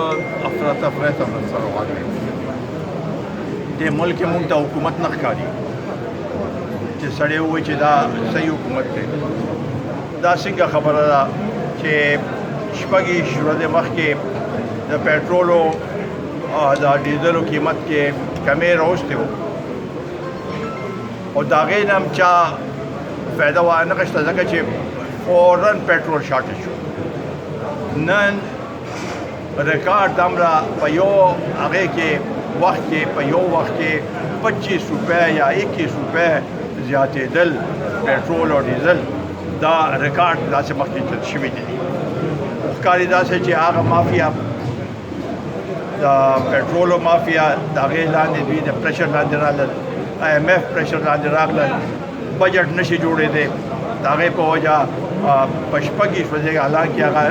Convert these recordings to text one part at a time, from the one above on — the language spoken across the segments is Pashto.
افراط سره واقع د ملک مونږ ته حکومت نه ښکاري چې سړی ووایي چې دا صحیح حکومت دی. دا څنګه خبره ده چې شپږ ورځې مخکې د پټرولو د ډیزلو قیمت کې کمی راوستی و او د هغې نه هم چا فایده وانخیسته ځکه چې فوراً پټرول شاټ شو. نن ریکارډ دومره په یو هغې کې وخت کې په یو وخت کې 25 روپۍ یا 21 روپۍ زیاتېدل پټرول او ډیزل دا ریکارډ داسې مخکې چل شوي دي. ښکاري داسې چې هغه مافیا د پټرولو مافیا د هغې لاندې دوی د پریشر لاندې راغلل، IMF پریشر لاندې راغلل، بجټ نشي جوړېدی. د هغې په وجه په شپږ ورځې حالانکې هغه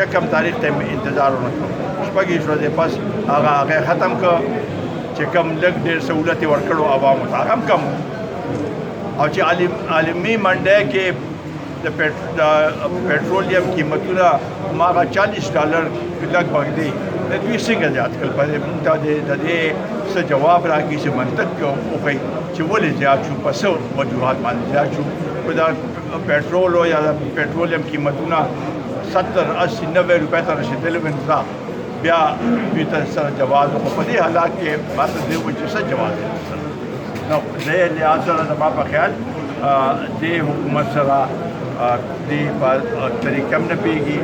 یکم تاریخ ته انتظار ونه کړو، شپږ ورځې پس هغه ختم کړ چې کم لږ ډېر سهولت یې ورکړو عوامو ته، هغه هم کم او چې عالمي منډۍ کې د پټرولیم قیمتونه هماغه $40 لږ بغ دی. د دوی څنګه زیات کړل؟ په دې مونږ ته د دې څه جواب راکړي، څه منطق وښیي چې ولې زیات شو، په څه وجوهات باندې زیات شو. په دا پټرولو یا د پټرولیم قیمتونه 70-80-90 روپۍ ته رسېدلي وي، نو بیا دوی ته سره جواز خو په دې حالات کې ماته دې وایي چې څه جواز دی. نو دې لحاظ سره زما په خیال دې حکومت سره دې په طریقه هم نه پوهېږي،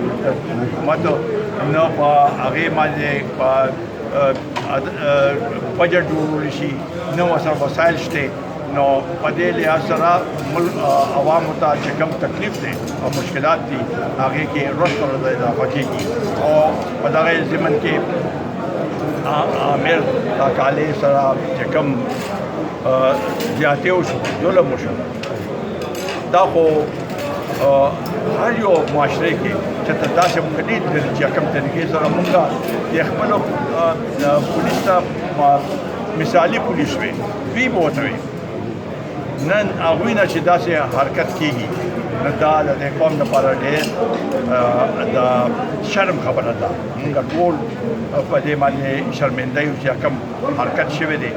حکومت نه په هغې باندې په بجټ جوړولی شي، نه ورسره وسایل شته. نو په دې لحاظ سره عوامو ته چې کوم تکلیف دی او مشکلات دي هغې کې ورځ تر ورځه اضافه کېږي او په دغه ضمن کې عامر کالې سره چې کوم زیاتې وشو، ظلم وشو، دا خو هر یو معاشره کې چې ته داسې مونږ نه لیدلي چې کوم طریقې سره مونږ د خپلو پولیس ته مثالي پولیس وي، دوی به ورته وي. نن هغوی نه چې داسې حرکت کېږي، نو دا د دې قوم لپاره ډېر د شرم خبره ده. مونږ ټول په دې باندې شرمنده یو چې کوم حرکت شوی دی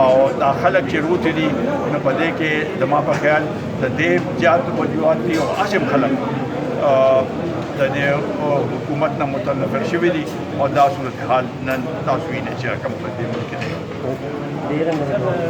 او دا خلک چې روتې دي، نو په دې کې زما په خیال د دې زیات وجوهات دي او هسې خلک د دې حکومت نه متنفر شوي دي او دا صورتحال نن تاسو وینئ چې کوم په دې ملک کې دی.